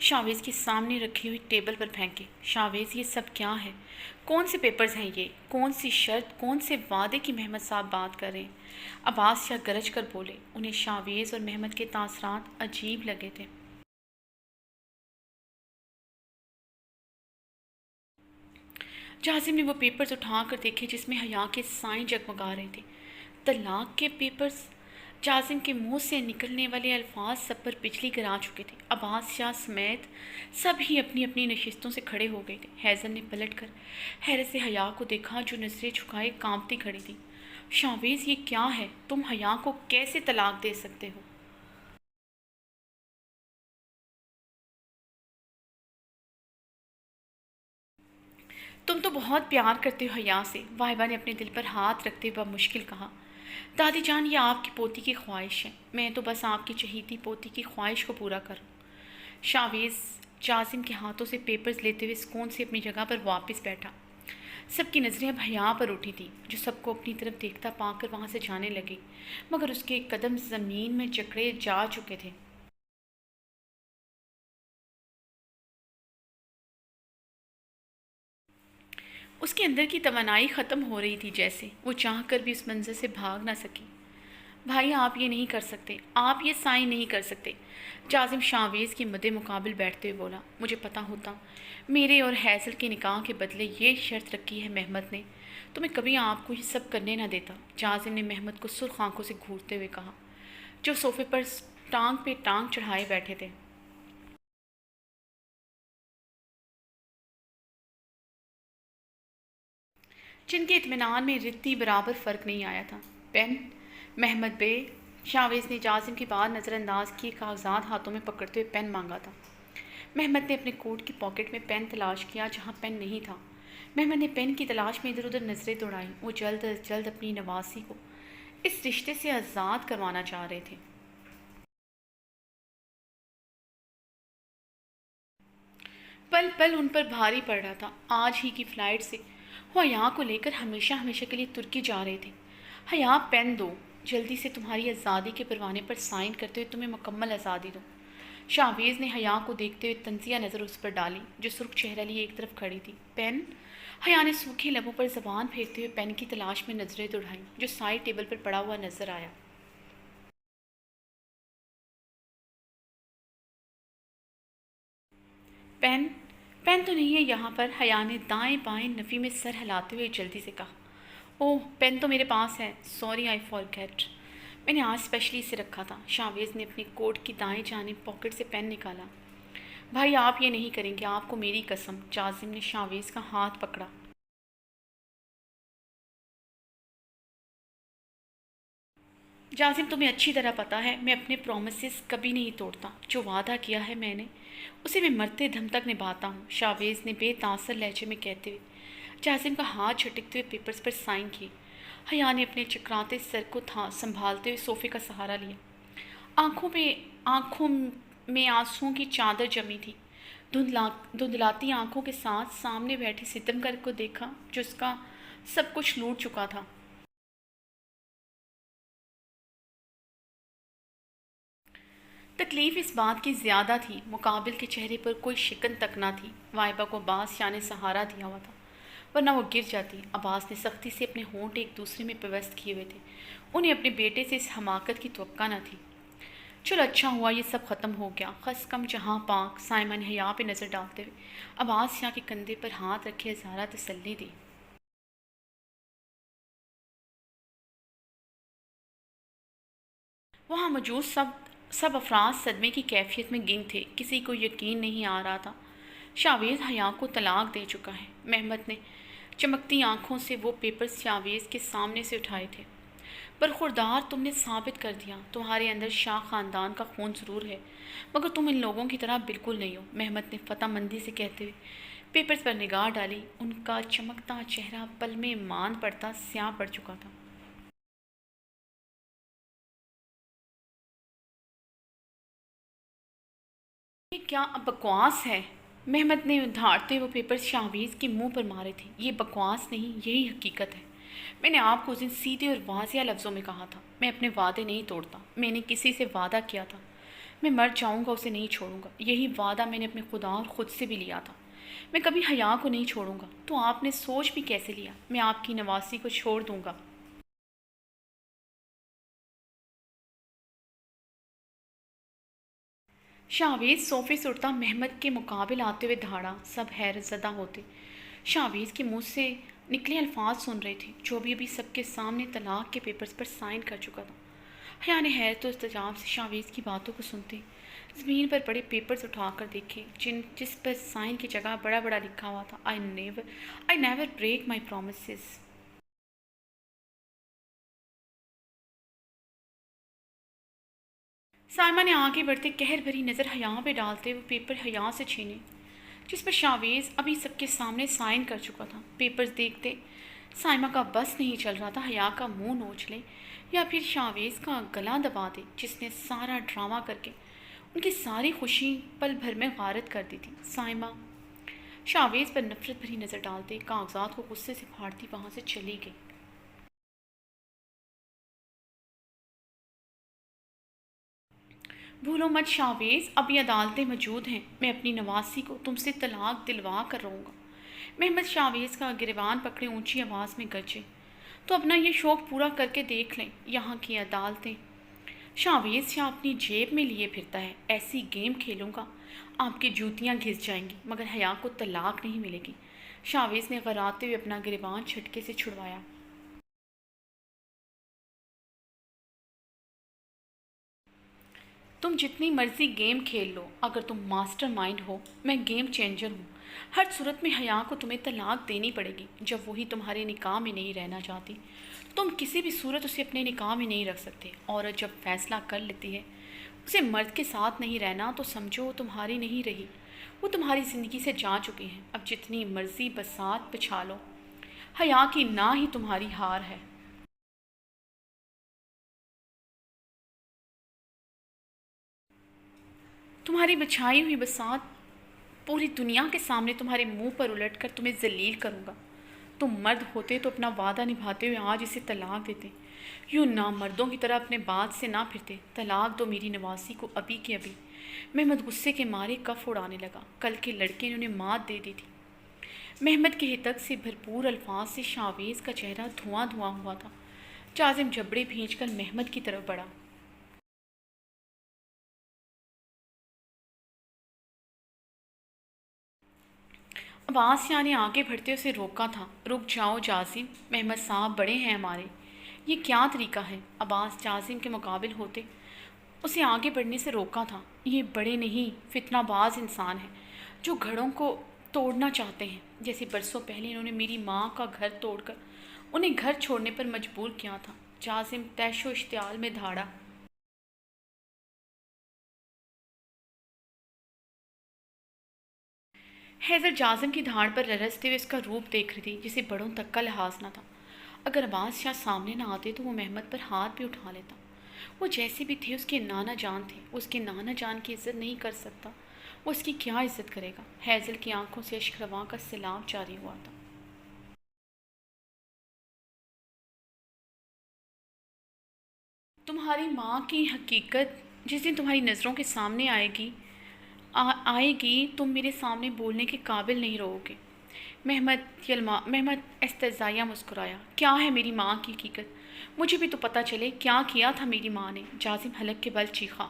شاویز کے سامنے رکھی ہوئی ٹیبل پر پھینکے۔ شاویز، یہ سب کیا ہے؟ کون سے پیپرز ہیں یہ؟ کون سی شرط، کون سے وعدے کی محمد صاحب بات کر رہے ہیں؟ عباس شاہ گرج کر بولے۔ انہیں شاویز اور محمد کے تاثرات عجیب لگے تھے۔ جازم نے وہ پیپرز اٹھا کر دیکھے جس میں حیا کے سائن جگمگا رہے تھے۔ طلاق کے پیپرز! جازم کے منہ سے نکلنے والے الفاظ سب پر بجلی گرا چکے تھے۔ عباس شاہ سمیت سب ہی اپنی اپنی نشستوں سے کھڑے ہو گئے تھے۔ حیضل نے پلٹ کر حیرت سے حیا کو دیکھا جو نظریں جھکائے کانپتی کھڑی تھی۔ شاویز، یہ کیا ہے؟ تم حیا کو کیسے طلاق دے سکتے ہو؟ تم تو بہت پیار کرتے ہو حیا سے، واحبہ نے اپنے دل پر ہاتھ رکھتے ہوئے مشکل کہا۔ دادی جان، یہ آپ کی پوتی کی خواہش ہے، میں تو بس آپ کی چہیتی پوتی کی خواہش کو پورا کروں۔ شاویز جازم کے ہاتھوں سے پیپرز لیتے ہوئے سکون سے اپنی جگہ پر واپس بیٹھا۔ سب کی نظریں اب حیا پر اٹھی تھیں، جو سب کو اپنی طرف دیکھتا پا کر وہاں سے جانے لگی، مگر اس کے قدم زمین میں جکڑے جا چکے تھے۔ اس کے اندر کی توانائی ختم ہو رہی تھی، جیسے وہ چاہ کر بھی اس منظر سے بھاگ نہ سکی۔ بھائی، آپ یہ نہیں کر سکتے، آپ یہ سائن نہیں کر سکتے۔ جازم شاویز کے مد مقابل بیٹھتے ہوئے بولا۔ مجھے پتا ہوتا میرے اور حیضل کے نکاح کے بدلے یہ شرط رکھی ہے محمد نے تو میں کبھی آپ کو یہ سب کرنے نہ دیتا۔ جازم نے محمد کو سرخ آنکھوں سے گھورتے ہوئے کہا، جو صوفے پر ٹانگ پہ ٹانگ چڑھائے بیٹھے تھے۔ جن کے اطمینان میں رتی برابر فرق نہیں آیا تھا۔ پین، محمد بے! شاویز نے جازم کی بات نظر انداز کیے کاغذات ہاتھوں میں پکڑتے ہوئے پین مانگا تھا۔ محمد نے اپنے کوٹ کی پاکٹ میں پین تلاش کیا جہاں پین نہیں تھا۔ محمد نے پین کی تلاش میں ادھر ادھر نظریں دوڑائیں۔ وہ جلد از جلد اپنی نواسی کو اس رشتے سے آزاد کروانا چاہ رہے تھے۔ پل پل ان پر بھاری پڑ رہا تھا۔ آج ہی کی فلائٹ سے وہ حیا کو لے کر ہمیشہ ہمیشہ کے لیے ترکی جا رہے تھے۔ حیا، پین دو، جلدی سے تمہاری آزادی کے پروانے پر سائن کرتے ہوئے تمہیں مکمل آزادی دو۔ شاویز نے حیا کو دیکھتے ہوئے تنزیہ نظر اس پر ڈالی جو سرخ چہرہ لیے ایک طرف کھڑی تھی۔ پین! حیا نے سوکھے لبوں پر زبان پھیرتے ہوئے پین کی تلاش میں نظریں دوڑائیں جو سائڈ ٹیبل پر پڑا ہوا نظر آیا۔ پین! پین تو نہیں ہے یہاں پر، حیا نے دائیں بائیں نفی میں سر ہلاتے ہوئے جلدی سے کہا۔ اوہ، پین تو میرے پاس ہے، سوری آئی فارگیٹ، میں نے آج اسپیشلی اسے رکھا تھا۔ شاویز نے اپنی کوٹ کی دائیں جانب پاکٹ سے پین نکالا۔ بھائی، آپ یہ نہیں کریں گے، آپ کو میری قسم۔ جازم نے شاویز کا ہاتھ پکڑا۔ جازم، تمہیں اچھی طرح پتہ ہے میں اپنے پرومسز کبھی نہیں توڑتا۔ جو وعدہ کیا ہے میں نے اسے میں مرتے دم تک نبھاتا ہوں، شاویز نے بے تاثر لہجے میں کہتے ہوئے جازم کا ہاتھ جھٹکتے ہوئے پیپرز پر سائن کیے۔ حیا نے اپنے چکراتے سر کو سنبھالتے ہوئے صوفے کا سہارا لیا۔ آنکھوں میں آنسوؤں کی چادر جمی تھی۔ دھندلاتی آنکھوں کے ساتھ سامنے بیٹھے ستمگر کو دیکھا جو اس کا سب کچھ لوٹ چکا تھا۔ تکلیف اس بات کی زیادہ تھی مقابل کے چہرے پر کوئی شکن تک نہ تھی۔ واحبہ کو عباس شاہ نے سہارا دیا ہوا تھا ورنہ وہ گر جاتی۔ عباس نے سختی سے اپنے ہونٹ ایک دوسرے میں پیوست کیے ہوئے تھے۔ انہیں اپنے بیٹے سے اس حماقت کی توقع نہ تھی۔ چلو، اچھا ہوا یہ سب ختم ہو گیا، خس کم جہاں پاک۔ سائمہ نے حیا پہ نظر ڈالتے ہوئے عباس شاہ کے کندھے پر ہاتھ رکھے ہزارہ تسلی دی۔ وہاں موجود سب افراد صدمے کی کیفیت میں گنگ تھے، کسی کو یقین نہیں آ رہا تھا شاویز حیا کو طلاق دے چکا ہے۔ محمد نے چمکتی آنکھوں سے وہ پیپرز شاویز کے سامنے سے اٹھائے تھے۔ برخوردار، تم نے ثابت کر دیا تمہارے اندر شاہ خاندان کا خون ضرور ہے مگر تم ان لوگوں کی طرح بالکل نہیں ہو، محمد نے فتح مندی سے کہتے ہوئے پیپرز پر نگاہ ڈالی۔ ان کا چمکتا چہرہ پل میں مان پڑتا سیاہ پڑ چکا تھا۔ یہ کیا بکواس ہے؟ محمد نے دھاڑتے وہ پیپرز شاویز کے منہ پر مارے تھے۔ یہ بکواس نہیں، یہی حقیقت ہے۔ میں نے آپ کو اس دن سیدھے اور واضح لفظوں میں کہا تھا، میں اپنے وعدے نہیں توڑتا۔ میں نے کسی سے وعدہ کیا تھا میں مر جاؤں گا اسے نہیں چھوڑوں گا، یہی وعدہ میں نے اپنے خدا اور خود سے بھی لیا تھا۔ میں کبھی حیا کو نہیں چھوڑوں گا۔ تو آپ نے سوچ بھی کیسے لیا میں آپ کی نواسی کو چھوڑ دوں گا؟ شاویز صوفے سے اٹھتا محمد کے مقابل آتے ہوئے دھاڑا، سب حیرت زدہ ہوتے۔ شاویز کے منہ سے نکلے الفاظ سن رہے تھے جو ابھی سب کے سامنے طلاق کے پیپرز پر سائن کر چکا تھا۔ حیا نے حیرت و استجاب سے شاویز کی باتوں کو سنتے زمین پر بڑے پیپرز اٹھا کر دیکھے جس پر سائن کی جگہ بڑا بڑا لکھا ہوا تھا I never break my promises۔ Saima نے آگے بڑھتے قہر بھری نظر حیا پہ ڈالتے وہ پیپر حیا سے چھینے جس پر شاویز ابھی سب کے سامنے سائن کر چکا تھا۔ پیپرز دیکھتے سائمہ کا بس نہیں چل رہا تھا حیا کا منہ نوچ لے یا پھر شاویز کا گلا دبا دے جس نے سارا ڈرامہ کر کے ان کی ساری خوشی پل بھر میں غارت کر دی تھی۔ سائمہ شاویز پر نفرت بھری نظر ڈالتے کاغذات کو غصے سے پھاڑتی وہاں سے چلی گئی۔ بھولو مت شاویز، ابھی عدالتیں موجود ہیں، میں اپنی نواسی کو تم سے طلاق دلوا کر رہوں گا۔ محمد شاویز کا گریبان پکڑے اونچی آواز میں گرجے، تو اپنا یہ شوق پورا کر کے دیکھ لیں، یہاں کی عدالتیں شاویز شاہ اپنی جیب میں لیے پھرتا ہے، ایسی گیم کھیلوں گا آپ کی جوتیاں گھس جائیں گی مگر حیا کو طلاق نہیں ملے گی۔ شاویز نے غراتے ہوئے اپنا گریبان چھٹکے سے چھڑوایا۔ تم جتنی مرضی گیم کھیل لو، اگر تم ماسٹر مائنڈ ہو میں گیم چینجر ہوں۔ ہر صورت میں حیا کو تمہیں طلاق دینی پڑے گی۔ جب وہی تمہارے نکاح میں نہیں رہنا چاہتی تم کسی بھی صورت اسے اپنے نکاح میں نہیں رکھ سکتے۔ عورت جب فیصلہ کر لیتی ہے اسے مرد کے ساتھ نہیں رہنا تو سمجھو وہ تمہاری نہیں رہی، وہ تمہاری زندگی سے جا چکی ہیں۔ اب جتنی مرضی بساط بچھا لو، حیا کی نہ ہی تمہاری ہار ہے۔ تمہاری بچھائی ہوئی بساط پوری دنیا کے سامنے تمہارے منہ پر الٹ کر تمہیں ذلیل کروں گا۔ تم مرد ہوتے تو اپنا وعدہ نبھاتے ہوئے آج اسے طلاق دیتے، یوں نہ مردوں کی طرح اپنے بات سے نہ پھرتے۔ طلاق دو میری نواسی کو ابھی کے ابھی۔ محمد غصے کے مارے کف اڑانے لگا، کل کے لڑکے نے انہیں مات دے دی تھی۔ محمد کے ہتک سے بھرپور الفاظ سے شاویز کا چہرہ دھواں دھواں ہوا تھا۔ جازم جبڑے بھینچ کر محمد کی طرف بڑھا۔ عباس شاہ نے آگے بڑھتے اسے روکا تھا۔ رک جاؤ جازم، محمد صاحب بڑے ہیں ہمارے، یہ کیا طریقہ ہے؟ عباس جازم کے مقابل ہوتے اسے آگے بڑھنے سے روکا تھا۔ یہ بڑے نہیں، فتنہ باز انسان ہیں جو گھروں کو توڑنا چاہتے ہیں، جیسے برسوں پہلے انہوں نے میری ماں کا گھر توڑ کر انہیں گھر چھوڑنے پر مجبور کیا تھا۔ جازم تیش و اشتعال میں دھاڑا۔ حیدر جازم کی دھاڑ پر لرزتے ہوئے اس کا روپ دیکھ رہی تھی جسے بڑوں تک کا لحاظ نہ تھا۔ اگر عباس شاہ سامنے نہ آتے تو وہ محمد پر ہاتھ بھی اٹھا لیتا۔ وہ جیسے بھی تھے اس کے نانا جان تھے، اس کے نانا جان کی عزت نہیں کر سکتا، وہ اس کی کیا عزت کرے گا؟ حیدر کی آنکھوں سے اشک رواں کا سیلاب جاری ہوا تھا۔ تمہاری ماں کی حقیقت جس دن تمہاری نظروں کے سامنے آئے گی تم میرے سامنے بولنے کے قابل نہیں رہو گے۔ محمد استہزائیہ مسکرایا۔ کیا ہے میری ماں کی حقیقت؟ مجھے بھی تو پتہ چلے کیا کیا تھا میری ماں نے۔ جازم حلق کے بل چیخا۔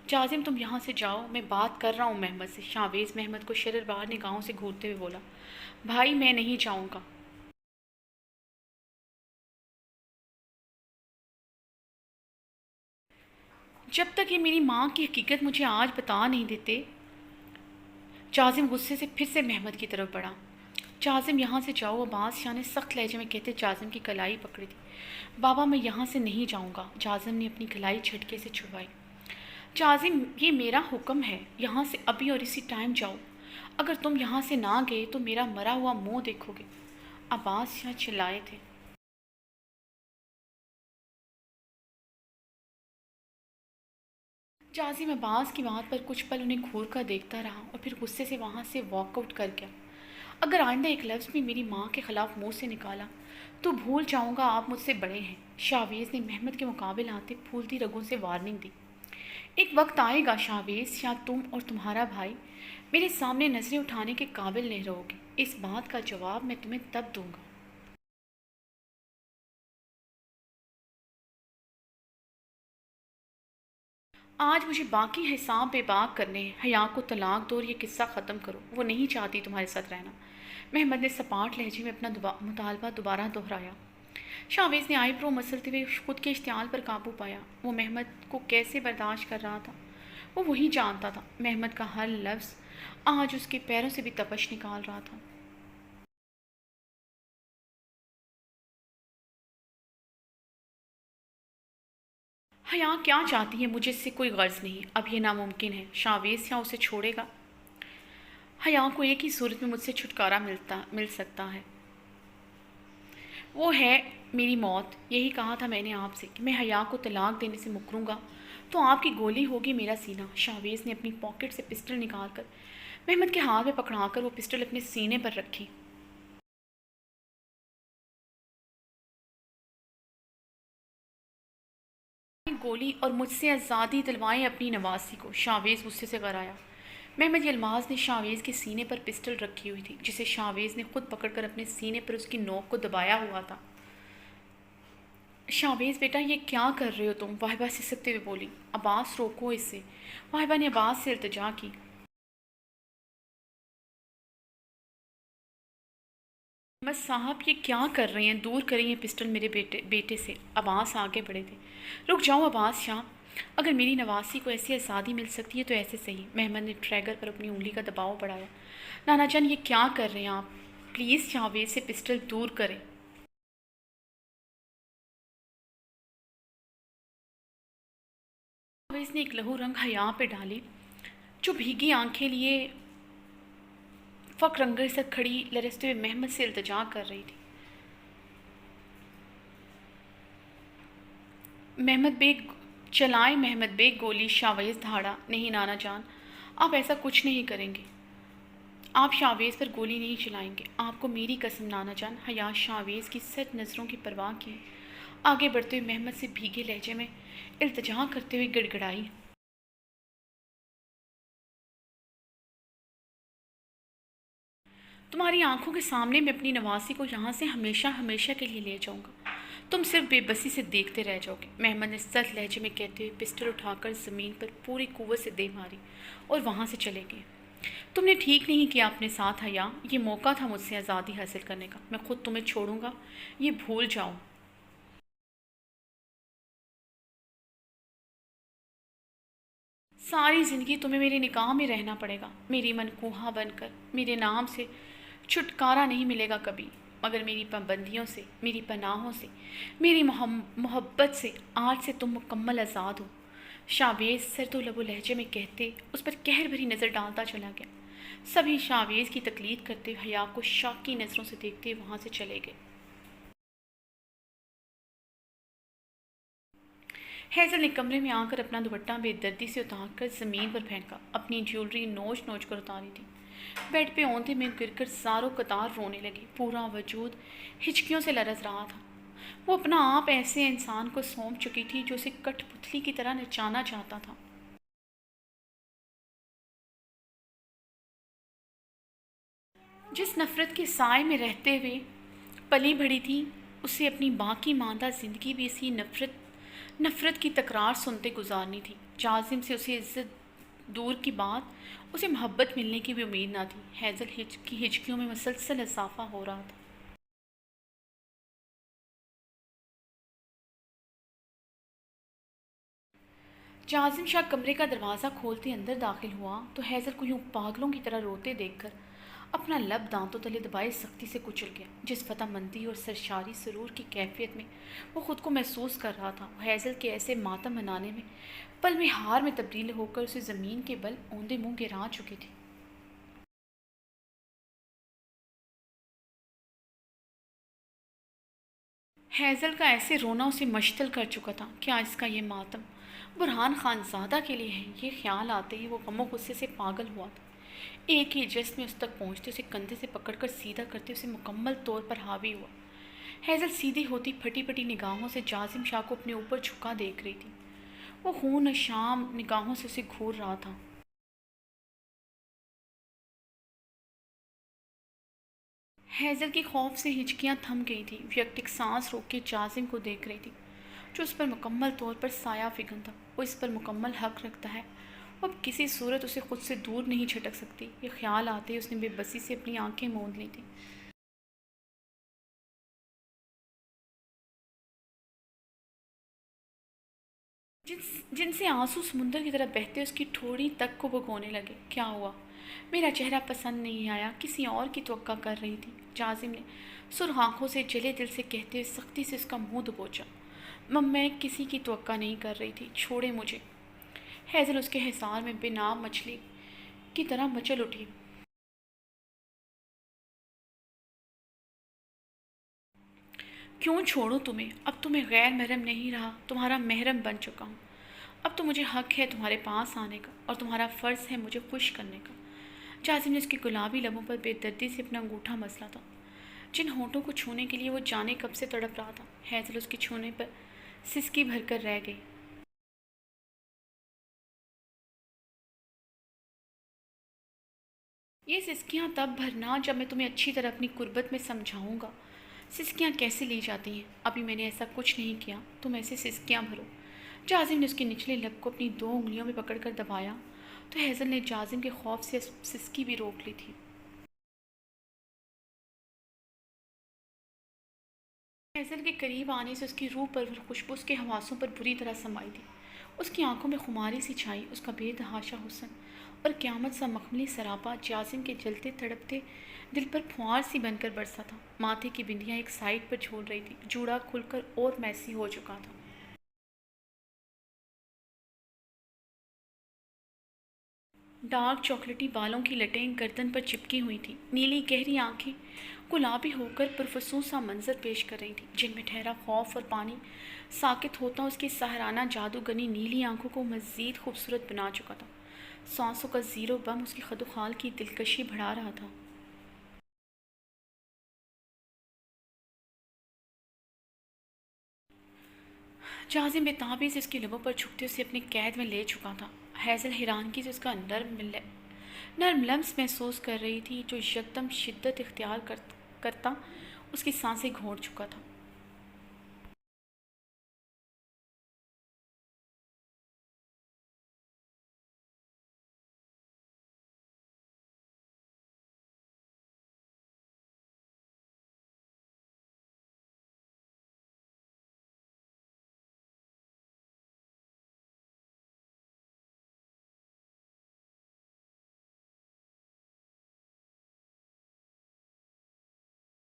جازم تم یہاں سے جاؤ، میں بات کر رہا ہوں محمد سے۔ شاویز محمد کو شرربار نگاہوں سے گھورتے ہوئے بولا۔ بھائی میں نہیں جاؤں گا۔ جب تک یہ میری ماں کی حقیقت مجھے آج بتا نہیں دیتے۔ جازم غصے سے پھر سے محمد کی طرف بڑھا۔ جازم یہاں سے جاؤ، عباس شاہ نے سخت لہجے میں کہتے جازم کی کلائی پکڑی تھی۔ بابا میں یہاں سے نہیں جاؤں گا۔ جازم نے اپنی کلائی جھٹکے سے چھڑوائی۔ جازم یہ میرا حکم ہے، یہاں سے ابھی اور اسی ٹائم جاؤ۔ اگر تم یہاں سے نہ گئے تو میرا مرا ہوا منہ دیکھو گے۔ عباس شاہ چلائے تھے۔ جازم عباس کی بات پر کچھ پل انہیں گھور کر دیکھتا رہا اور پھر غصے سے وہاں سے واک آؤٹ کر گیا۔ اگر آئندہ ایک لفظ بھی میری ماں کے خلاف منہ سے نکالا تو بھول جاؤں گا آپ مجھ سے بڑے ہیں۔ شاویز نے محمد کے مقابل آتے پھولتی رگوں سے وارننگ دی۔ ایک وقت آئے گا شاویز، یا تم اور تمہارا بھائی میرے سامنے نظریں اٹھانے کے قابل نہیں رہو گے۔ اس بات کا جواب میں تمہیں تب دوں گا۔ آج مجھے باقی حساب بے باک کرنے ہیں۔ حیا کو طلاق دو اور یہ قصہ ختم کرو۔ وہ نہیں چاہتی تمہارے ساتھ رہنا۔ محمد نے سپاٹ لہجے میں اپنا مطالبہ دوبارہ دہرایا۔ شاویز نے آئی برو مسلتے ہوئے خود کے اشتعال پر قابو پایا۔ وہ محمد کو کیسے برداشت کر رہا تھا وہ وہی جانتا تھا۔ محمد کا ہر لفظ آج اس کے پیروں سے بھی تپش نکال رہا تھا۔ حیا کیا چاہتی ہے؟ مجھے اس سے کوئی غرض نہیں۔ اب یہ ناممکن ہے۔ شاویز یا اسے چھوڑے گا؟ حیا کو ایک ہی صورت میں مجھ سے چھٹکارا مل سکتا ہے، وہ ہے میری موت۔ یہی کہا تھا میں نے آپ سے کہ میں حیا کو طلاق دینے سے مکروں گا تو آپ کی گولی ہوگی میرا سینہ۔ شاویز نے اپنی پاکٹ سے پسٹل نکال کر محمد کے ہاتھ میں پکڑا کر وہ پسٹل اپنے سینے پر رکھی۔ گولی اور مجھ سے آزادی دلوائیں اپنی نواسی کو۔ شاویز غصے سے غرایا۔ محمد یلماز نے شاویز کے سینے پر پسٹل رکھی ہوئی تھی جسے شاویز نے خود پکڑ کر اپنے سینے پر اس کی نوک کو دبایا ہوا تھا۔ شاویز بیٹا یہ کیا کر رہے ہو تم؟ واہبہ سسکتے ہوئے بولی۔ عباس روکو اسے۔ واہبہ نے عباس سے التجا کی۔ محمد صاحب یہ کیا کر رہے ہیں؟ دور کریں یہ پسٹل میرے بیٹے سے۔ عباس آگے بڑھے تھے۔ رک جاؤ عباس شاہ، اگر میری نواسی کو ایسی آزادی مل سکتی ہے تو ایسے صحیح۔ محمد نے ٹریگر پر اپنی انگلی کا دباؤ بڑھایا۔ نانا جان یہ کیا کر رہے ہیں آپ؟ پلیز شاویز سے پسٹل دور کریں۔ شاویز نے ایک لہو رنگ حیا پہ ڈالی جو بھیگی آنکھیں لیے فک رنگے سے کھڑی لرزتے ہوئے محمد سے التجا کر رہی تھی۔ محمد بیگ چلائیں محمد بیگ گولی۔ شاویز دھاڑا۔ نہیں نانا جان، آپ ایسا کچھ نہیں کریں گے۔ آپ شاویز پر گولی نہیں چلائیں گے، آپ کو میری قسم نانا جان۔ حیا شاویز کی سرد نظروں کی پرواہ کیے آگے بڑھتے ہوئے محمد سے بھیگے لہجے میں التجا کرتے ہوئے گڑگڑائی۔ تمہاری آنکھوں کے سامنے میں اپنی نواسی کو یہاں سے ہمیشہ ہمیشہ کے لیے لے جاؤں گا، تم صرف بے بسی سے دیکھتے رہ جاؤ گے۔ محمد نے سخت لہجے میں کہتے ہوئے پسٹل اٹھا کر زمین پر پوری قوت سے دے ماری اور وہاں سے چلے گئے۔ تم نے ٹھیک نہیں کیا اپنے ساتھ حیا، یہ موقع تھا مجھ سے آزادی حاصل کرنے کا۔ میں خود تمہیں چھوڑوں گا، یہ بھول جاؤ۔ ساری زندگی تمہیں میرے نکاح میں رہنا پڑے گا، میری منکوحہ بن کر۔ میرے نام سے چھٹکارا نہیں ملے گا کبھی، مگر میری پابندیوں سے، میری پناہوں سے، میری محبت سے۔ آج سے تم مکمل آزاد ہو۔ شاویز سرد و لب و لہجے میں کہتے اس پر قہر بھری نظر ڈالتا چلا گیا۔ سبھی شاویز کی تقلید کرتے حیا کو شاکی نظروں سے دیکھتے وہاں سے چلے گئے۔ ہیزل نے کمرے میں آ کر اپنا دوپٹہ بے دردی سے اتار کر زمین پر پھینکا۔ اپنی جیولری نوچ نوچ کر اتاری تھی۔ بیڈ پہ اوندھے میں گر کر زاروں قطار رونے لگی۔ پورا وجود ہچکیوں سے لرز رہا تھا۔ وہ اپنا آپ ایسے انسان کو سونپ چکی تھی جو اسے کٹ پتلی کی طرح نچانا چاہتا تھا۔ جس نفرت کے سائے میں رہتے ہوئے پلی بڑھی تھی، اسے اپنی باقی ماندہ زندگی بھی اسی نفرت کی تکرار سنتے گزارنی تھی۔ جازم سے اسے عزت دور کی بات، اسے محبت ملنے کی بھی امید نہ تھی۔ ہیزل کی ہچکیوں میں مسلسل اضافہ ہو رہا تھا۔ جازم شاہ کمرے کا دروازہ کھولتے اندر داخل ہوا تو ہیزل کو یوں پاگلوں کی طرح روتے دیکھ کر اپنا لب دانتوں تلے دبائے سختی سے کچل گیا۔ جس فتح مندی اور سرشاری سرور کی کیفیت میں وہ خود کو محسوس کر رہا تھا، وہ ہیزل کے ایسے ماتم منانے میں پل میں ہار میں تبدیل ہو کر اسے زمین کے بل اوندے منہ گرا چکے تھے۔ ہیزل کا ایسے رونا اسے مشتل کر چکا تھا۔ کیا اس کا یہ ماتم برہان خان زادہ کے لیے ہے؟ یہ خیال آتے ہی وہ غم و غصے سے پاگل ہوا تھا۔ ایک ہی جسم میں اس تک پہنچتے اسے کندھے سے پکڑ کر سیدھا کرتے اسے مکمل طور پر حاوی ہوا۔ ہیزل سیدھی ہوتی پھٹی پھٹی نگاہوں سے جازم شاہ کو اپنے اوپر جھکا دیکھ رہی تھی۔ وہ خون شام نگاہوں سے اسے گھور رہا تھا۔ ہیزل کی خوف سے ہچکیاں تھم گئی تھی۔ وہ یک ٹک سانس روک کے جازم کو دیکھ رہی تھی، جو اس پر مکمل طور پر سایہ فگن تھا۔ وہ اس پر مکمل حق رکھتا ہے، وہ اب کسی صورت اسے خود سے دور نہیں چھٹک سکتی۔ یہ خیال آتے ہی اس نے بے بسی سے اپنی آنکھیں موند لی تھیں۔ جن سے آنسو سمندر کی طرح بہتے اس کی ٹھوڑی تک کو بھگونے لگے۔ کیا ہوا؟ میرا چہرہ پسند نہیں آیا، کسی اور کی توقع کر رہی تھی، جازم نے سرخ آنکھوں سے جلے دل سے کہتے ہوئے سختی سے اس کا منہ دبوچا۔ میں کسی کی توقع نہیں کر رہی تھی، چھوڑے مجھے۔ ہیزل اس کے حصار میں بے نام مچھلی کی طرح مچل اٹھی۔ کیوں چھوڑوں تمہیں؟ اب تمہیں غیر محرم نہیں رہا، تمہارا محرم بن چکا ہوں۔ اب تو مجھے حق ہے تمہارے پاس آنے کا، اور تمہارا فرض ہے مجھے خوش کرنے کا۔ جازم نے اس کی گلابی لبوں پر بے دردی سے اپنا انگوٹھا مسلا تھا، جن ہونٹوں کو چھونے کے لیے وہ جانے کب سے تڑپ رہا تھا۔ ہیزل اس کے چھونے پر سسکی بھر کر رہ گئی۔ یہ سسکیاں تب بھرنا جب میں تمہیں اچھی طرح اپنی قربت میں سمجھاؤں گا۔ سسکیاں کیسے لی جاتی ہیں؟ ابھی میں نے ایسا کچھ نہیں کیا، تم ایسے سسکیاں بھرو۔ جازم نے اس کے نچلے لب کو اپنی 2 انگلیوں میں پکڑ کر دبایا تو ہیزل نے جازم کے خوف سے سسکی بھی روک لی تھی۔ ہیزل کے قریب آنے سے اس کی روح پرور خوشبو اس کے حواسوں پر بری طرح سمائی تھی۔ اس کی آنکھوں میں خماری سی چھائی، اس کا بے تحاشا حسن اور قیامت سا مخملی سراپا جازم کے جلتے تڑپتے دل پر پھوار سی بن کر برسا تھا۔ ماتھے کی بندیاں ایک سائڈ پر جھول رہی تھی، جوڑا کھل کر اور میسی ہو چکا تھا۔ ڈارک چاکلیٹی بالوں کی لٹیں گردن پر چپکی ہوئی تھیں، نیلی گہری آنکھیں گلابی ہو کر پرفسوں سا منظر پیش کر رہی تھیں، جن میں ٹھہرا خوف اور پانی ساکت ہوتا اس کی سحرانہ جادوگری نیلی آنکھوں کو مزید خوبصورت بنا چکا تھا۔ سانسوں کا زیر و بم اس کی خد و خال کی دلکشی بڑھا رہا تھا۔ جازم بے تابی سے اس کے لبوں پر جھکتے اسے اپنے قید میں لے چکا تھا۔ ہیزل حیرانگی سے اس کا نرم لمس محسوس کر رہی تھی، جو یکدم شدت اختیار کرتا اس کی سانسیں گھونٹ چکا تھا۔